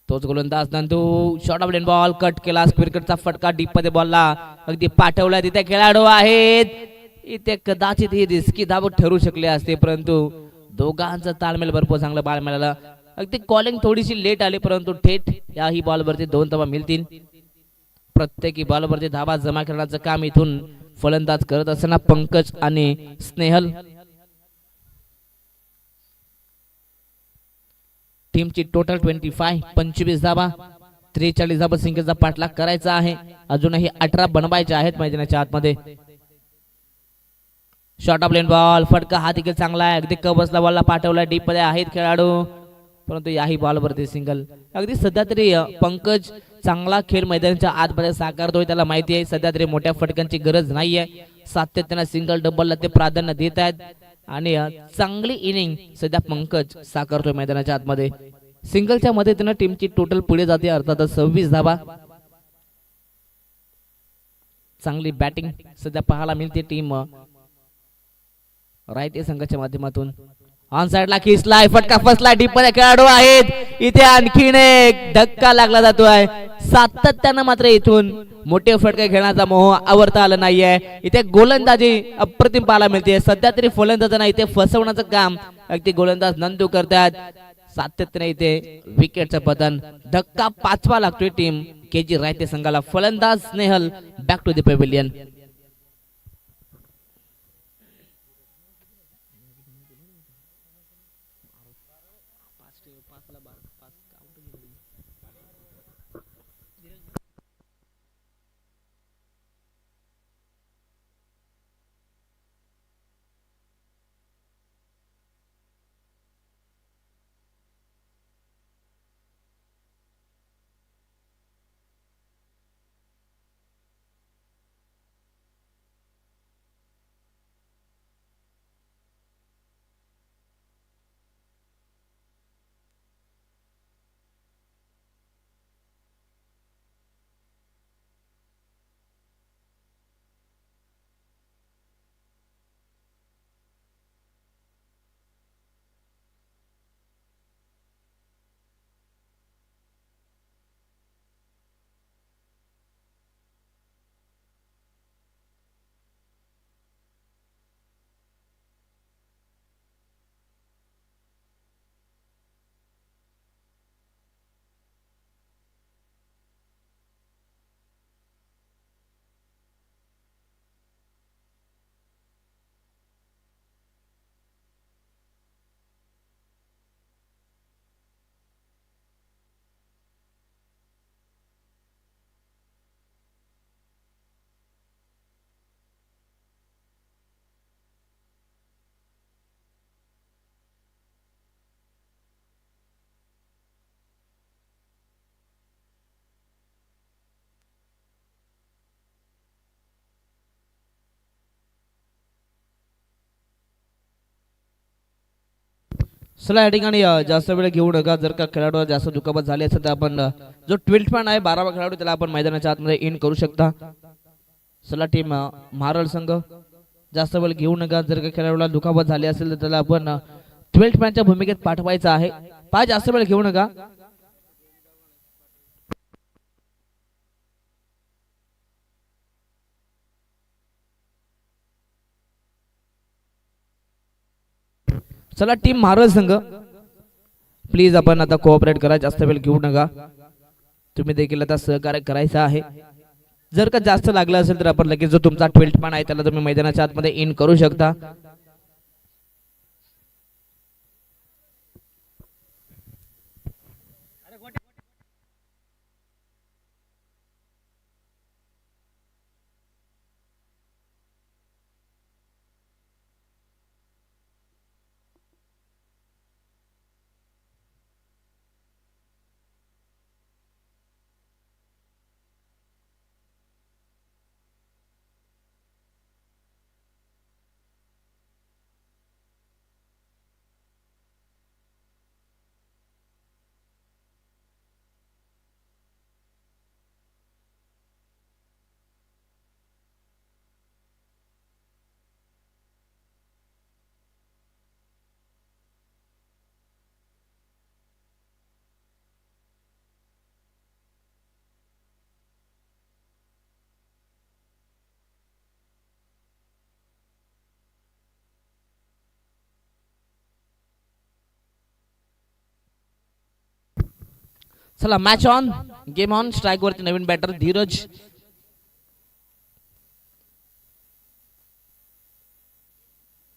तोच गोलंदाज Nandu short of lane ball cut केला. स्क्विरकटचा फटका डीप मध्ये बॉलला अगदी पाठवला. तिथे खेळाडू आहेत. इथे कदाचित ही रिस्की धाव ठरू शकले असते, परंतु दोघांचा ताळमेळ भरपूर चांगला बॉल मिळाला. अगदी कॉलिंग थोडीशी लेट आली, परंतु थेट याही बॉलवरती 2 धावा मिळतील. प्रत्येकी बॉलवरती धावा जमा करण्याचं काम इथून फलंदाज करत असताना पंकज आणि स्नेहल. टीमची टोटल 25 धावा. 43 धावा सिंगलचा पाठलाग करायचा आहे. अजूनही 18 बनवायचे आहेत मैदानाच्या आतमध्ये. शॉर्ट ऑफ लेन बॉल फटका हा देखील चांगला आहे. अगदी कव्हर्सला बॉलला पाठवला. डीप मध्ये आहेत खेळाडू, परंतु याही बॉलवरती सिंगल. अगदी सध्या तरी पंकज चांगला खेळ मैदानाच्या आतमध्ये साकारतोय. त्याला माहिती आहे सध्या तरी मोठ्या फटकांची गरज नाहीये. सातत्याने सिंगल डबलला ते प्राधान्य देत आहेत आणि चांगली इनिंग सध्या पंकज साकारतोय मैदानाच्या आतमध्ये. सिंगलच्या मदतीने टीमची टोटल पुढे जाते. अर्थातच 26 धावा. चांगली बॅटिंग सध्या पाहायला मिळते टीम रायते संघाच्या माध्यमातून. ऑन साइडला खिसलाय फटका फसला. डीप मध्ये खेळाडू आहेत. इथे आणखीन एक धक्का लागला जातोय. सातत्यानं मात्र इथून मोठे फटके खेळण्याचा मोह आवरता आला नाहीये. इथे गोलंदाजी अप्रतिम पाहायला मिळते. सध्या तरी फलंदाजांना इथे फसवण्याचं काम अगदी गोलंदाज नंदू करतात. सातत्याने इथे विकेटचं पतन. धक्का 5वा लागतोय टीम KG रायते संघाला. फलंदाज Snehal back to the pavilion. चला या ठिकाणी जास्त वेळ घेऊ नका. जर का खेळाडूला जास्त दुखापत झाली असेल तर आपण जो 12th मॅन आहे 12वा खेळाडू त्याला आपण मैदानाच्या आतमध्ये इन करू शकता. चला टीम महाराळ संघ जास्त वेळ घेऊ नका. जर का खेळाडूला दुखापत झाली असेल तर त्याला आपण 12th मॅनच्या भूमिकेत पाठवायचं आहे. जास्त वेळ घेऊ नका. चला टीम महाराज संघ प्लीज आपण आता कोऑपरेट करा. जास्त वेळ घेऊ नका. तुम्ही देखील आता सहकार्य करायचं आहे. जर का जास्त लागलं असेल तर आपण लगेच जो तुमचा 12th मॅन आहे त्याला तुम्ही मैदानाच्या आतमध्ये इन करू शकता. चला match on game on. Strike वरती नवीन बॅटर धीरज.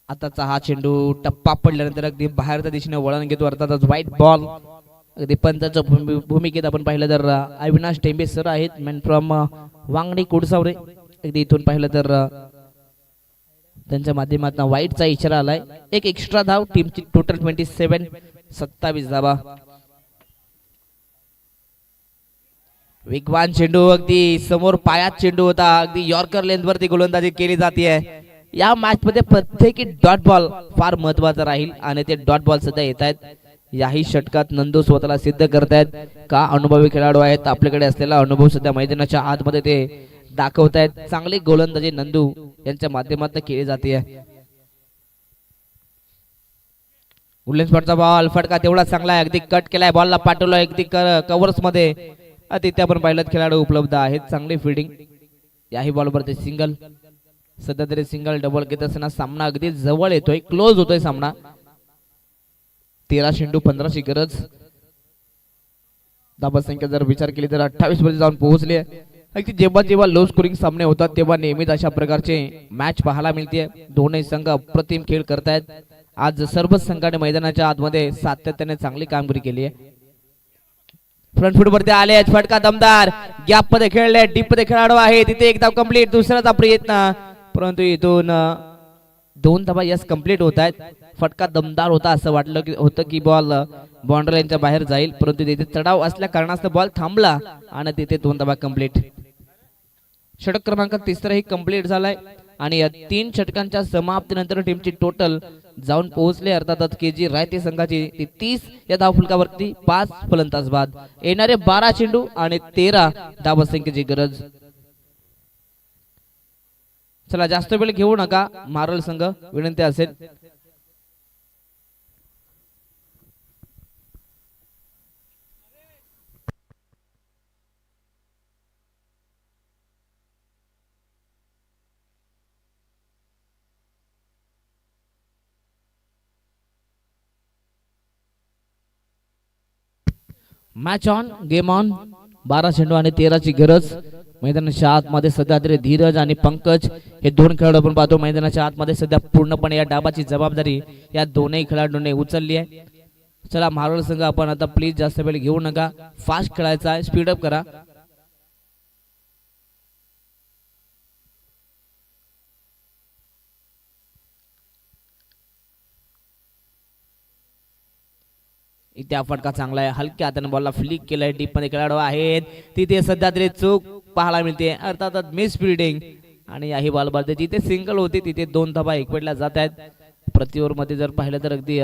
आताचा हा चेंडू टप्पा पडल्यानंतर अगदी बाहेरच्या दिशेने वळण घेतो. अर्थातच व्हाईट बॉल. अगदी पंचाच्या भूमिकेत आपण पाहिलं तर अविनाश टेंबे सर आहेत मॅन फ्रॉम वांगडी कुडसावरे. अगदी इथून पाहिलं तर त्यांच्या माध्यमातून व्हाईटचा इशारा आलाय. एक एक्स्ट्रा धाव. टीमची टोटल 27 धावा. वेगवान चेंडू अगदी समोर पायात चेंडू होता. अगदी यॉर्कर लेंथ वरती गोलंदाजी केली जाते. या मॅच मध्ये प्रत्येकी डॉट बॉल फार महत्वाचा राहील आणि ते डॉट बॉल सध्या येत आहेत. याही षटकात नंदू स्वतःला सिद्ध करतायत का अनुभवी खेळाडू आहेत. आपल्याकडे असलेला अनुभव सध्या मैदानाच्या आतमध्ये ते दाखवतायत. चांगली गोलंदाजी नंदू यांच्या माध्यमातून केली जाते. उल्लेन स्पॉटचा बॉल फटका तेवढा चांगला आहे. अगदी कट केलाय. बॉलला पाठवलं अगदी कव्हर्स मध्ये. तिथे आपण पाहिलं खेळाडू उपलब्ध आहेत. चांगली फिल्डिंग. याही बॉलवरती सिंगल. सध्या तरी सिंगल डबल घेत असताना सामना अगदी जवळ येतोय. क्लोज होतोय सामना. 13 चेंडू 15 ची गरज. धाबा संख्या जर विचार केली तर 28 मध्ये जाऊन पोहोचली आहे. अगदी जेव्हा जेव्हा लो स्कोरिंग सामने होतात तेव्हा नेहमीच अशा प्रकारचे मॅच पाहायला मिळते. दोन्ही संघ अप्रतिम खेळ करतायत. आज सर्वच संघाने मैदानाच्या आतमध्ये सातत्याने चांगली कामगिरी केली आहे. फ्रंट फुट वरती आले. फटका दमदार. गॅप मध्ये खेळले. डीप मध्ये खेळाडू आहे. तिथे एक धाव कंप्लीट. दुसराचा प्रयत्न परंतु इथून 2 धावा यस कंप्लीट होत आहेत. फटका दमदार होता. असं वाटलं की होतं की बॉल बाउंड्री लाईनच्या बाहेर जाईल परंतु तिथे चढाव असल्या कारणास्तव बॉल थांबला आणि तिथे 2 धावा कंप्लीट. षटक क्रमांक 3 कंप्लीट झालाय आणि या 3 षटकांच्या समाप्तीनंतर टीमची टोटल जाऊन पोहोचले. अर्थातच केजी रायते संघाची ती 30 या धावफलकावरती 5 फलंदाज बाद. येणारे 12 चेंडू आणि 13 धावसंख्येची गरज. चला जास्त वेळ घेऊ नका. मारल संघ विनंती असेल. Match on game on. 12 चेंडू आणि 13 ची गरज. मैदानाच्या आतमध्ये सध्या तरी धीरज आणि पंकज हे 2 खेळाडू आपण पाहतो. मैदानाच्या आतमध्ये सध्या पूर्णपणे या डाबाची जबाबदारी या दोनही खेळाडूंनी उचलली आहे. चला मारळ संघ आपण आता प्लीज जास्त वेळ घेऊ नका. फास्ट खेळायचा आहे. स्पीड अप करा. इथे हा फटका चांगला आहे. हलक्या हाताने बॉलला फ्लिक केलाय. डीप मध्ये खेळाडू आहेत. तिथे सध्या तरी चूक पाहायला मिळते. अर्थातच मिस फिल्डिंग आणि याही बॉलवरती जिथे सिंगल होती तिथे 2 धावा एकवटल्या जात आहेत. प्रति ओव्हर मध्ये जर पाहिलं तर अगदी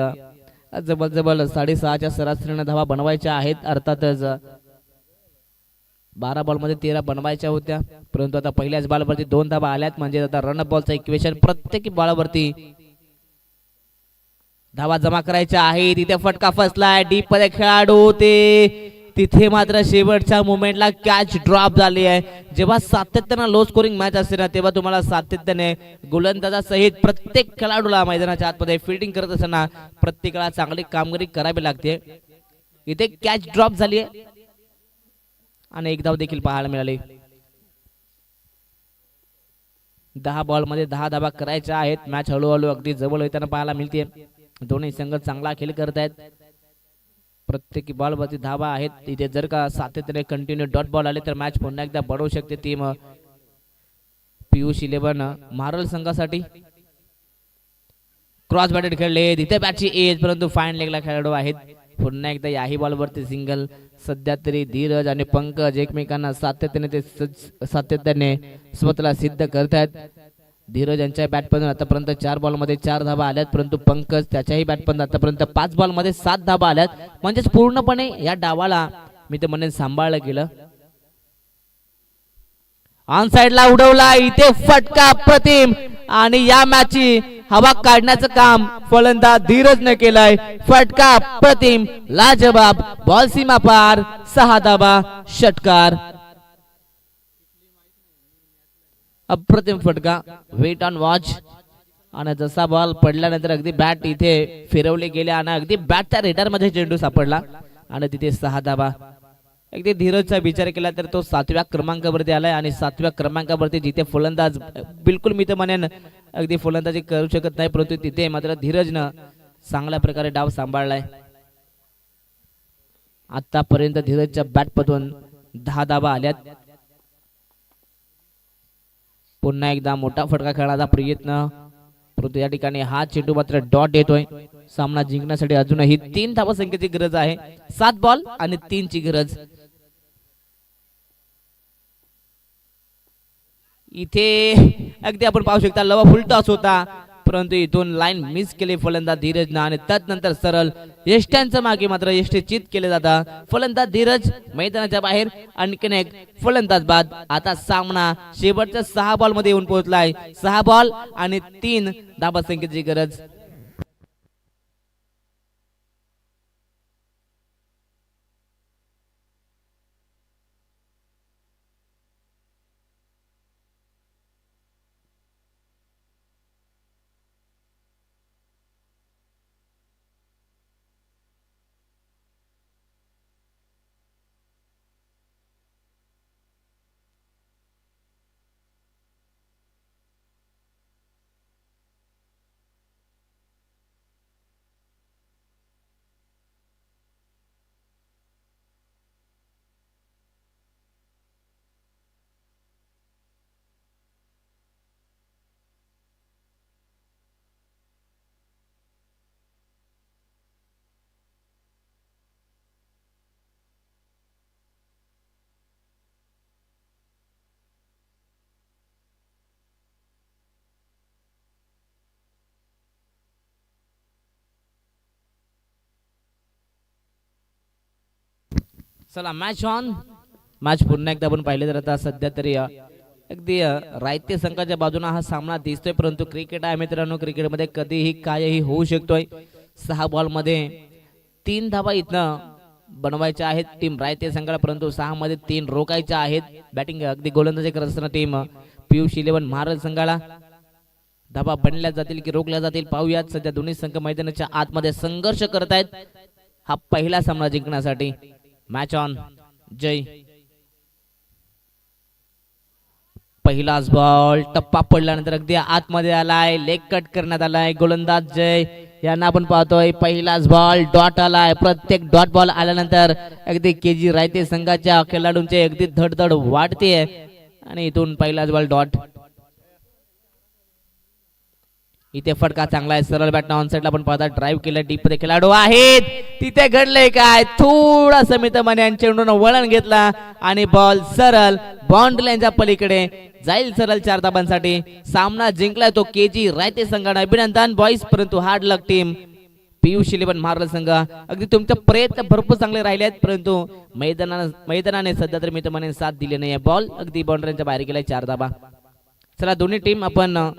जबरजबर 6.5च्या सरासरीने धावा बनवायच्या आहेत. अर्थातच 12 बॉलमध्ये 13 बनवायच्या होत्या, परंतु आता पहिल्याच बॉलवरती 2 धावा आल्यात. म्हणजे आता रन बॉलचं इक्वेशन प्रत्येक बॉलवरती धावा जमा करायच्या आहेत. तिथे फटका फसलाय, डीप मध्ये खेळाडू ते तिथे मात्र शेवटच्या मोमेंटला कॅच ड्रॉप झाली आहे. जेव्हा सातत्याने लो स्कोरिंग मॅच असते ना, तेव्हा तुम्हाला सातत्याने गोलंदाजासहित प्रत्येक खेळाडूला मैदानाच्या आतमध्ये फिल्डिंग करत असताना प्रत्येकाला चांगली कामगिरी करावी लागते. इथे कॅच ड्रॉप झाली आहे आणि एक धाव देखील पाहायला मिळाली. 10 बॉलमध्ये 10 धावा करायच्या आहेत. मॅच हळूहळू अगदी जवळ येताना पाहायला मिळते. दोन्ही संघ चांगला खेळ करत आहेत. प्रत्येक बॉलवरती धावा आहेत. इथे जर का सातत्याने कंटिन्यू डॉट बॉल आले तर मॅच पुन्हा एकदा बनवू शकते टीम पीयूष 11 मारल संघासाठी. क्रॉस बॅटेड खेळले, तिथे बॅटची एज, परंतु फाईन लेगला खेळाडू आहेत. पुन्हा एकदा याही बॉलवरती सिंगल. सध्या तरी धीरज आणि पंकज एकमेकांना सातत्याने स्वतःला सिद्ध करतायत. धीरज यांच्या बॅटमधून आतापर्यंत 4 बॉलमध्ये 4 धावा आल्यात, परंतु पंकज त्याच्याही बॅटमधून आतापर्यंत 5 बॉलमध्ये 7 धावा आल्यात. म्हणजेच पूर्णपणे या डावाला मी तर म्हणेन सांभाळलं गेलं. ऑन साइडला उडवला, इथे फटका प्रतिम आणि या मॅचची हवा काढण्याचं काम फलंदाज धीरजने केलंय. फटका प्रतिम, लाजवाब, बॉल सीमा पार, 6 धावा, षटकार. अप्रतिम फटका, वेट ऑन वॉच. आणि जसा बॉल पडल्यानंतर अगदी बॅट इथे फिरवले गेले आणि अगदी बॅटच्या रेडर मध्ये चेंडू सापडला आणि तिथे 6 धावा. अगदी धीरजचा विचार केला तर तो 7व्या क्रमांकावरती आलाय आणि 7व्या क्रमांकावरती जिथे फलंदाज बिलकुल मी तर म्हणेन अगदी फलंदाजी करू शकत नाही, परंतु तिथे मात्र धीरजनं चांगल्या प्रकारे डाव सांभाळलाय. आतापर्यंत धीरजच्या बॅटमधून 10 धावा आल्यात. पुन्हा एकदा मोठा फटका खेळण्याचा प्रयत्न, परंतु या ठिकाणी हा चेंडू मात्र डॉट येतोय. सामना जिंकण्यासाठी अजूनही 3 धावा संख्येची गरज आहे. 7 बॉल आणि 3 ची गरज. इथे अगदी आपण पाहू शकता लवा फुल टॉस होता, परंतु इथून लाईन मिस केली फलंदाज धीरजनं आणि त्यानंतर सरळ यष्ट्यांच्या मागे मात्र यष्टी चित केले जातात. फलंदाज धीरज मैदानाच्या बाहेर, आणखीन एक फलंदाज बाद. आता सामना शेवटच्या 6 बॉल मध्ये येऊन पोहोचलाय. 6 बॉल आणि 3 धावा संख्येची गरज. चला मॅच ऑन. मॅच पुन्हा एकदा आपण पाहिले तर आता सध्या तरी अगदी रायते संघाच्या बाजूने हा सामना दिसतोय, परंतु क्रिकेट आहे मित्रांनो, क्रिकेटमध्ये कधीही कायही होऊ शकतोय. 6 बॉल मध्ये 3 धावा इथनं बनवायच्या आहेत टीम रायते संघाला, परंतु 6 मध्ये 3 रोखायच्या आहेत. बॅटिंग अगदी गोलंदाजी करत असताना टीम पीयूष 11 महाराज संघाला धावा बनल्या जातील की रोखल्या जातील पाहूयात. सध्या दोन्ही संघ मैदानाच्या आतमध्ये संघर्ष करत आहेत हा पहिला सामना जिंकण्यासाठी. Match on. जय. पहिलाच बॉल टप्पा पडल्यानंतर अगदी आतमध्ये आलाय, लेग कट करण्यात आलाय. गोलंदाज जय यांना आपण पाहतोय. पहिलाच बॉल डॉट आलाय. प्रत्येक डॉट बॉल आल्यानंतर अगदी केजी रायते संघाच्या खेळाडूंची अगदी धडधड वाढते आणि इथून पहिलाच बॉल डॉट. इथे फटका चांगला आहे. सरळ बॅटनं ऑन साइडला आपण पाहता ड्राईव्ह केलं. डीप मध्ये खेळाडू आहेत. तिथे घडलंय काय, थोडा समित माने चेंडून वळण घेतला आणि बॉल सरळ बाउंड्री लाईनच्या पलीकडे जाईल. सरळ 4 धाबांसाठी सामना जिंकलाय तो केजी रायते संघाने. अभिनंदन बॉईज, परंतु हार्ड लक टीम पियुष इलेव्हन मारल संघ अगदी तुमचे प्रयत्न भरपूर चांगले राहिले आहेत, परंतु मैदानाने सध्या तर मी तुम्हाला साथ दिली नाही. बॉल अगदी बाउंड्रीच्या बाहेर गेलाय, 4 धाबा. चला दोन्ही टीम आपण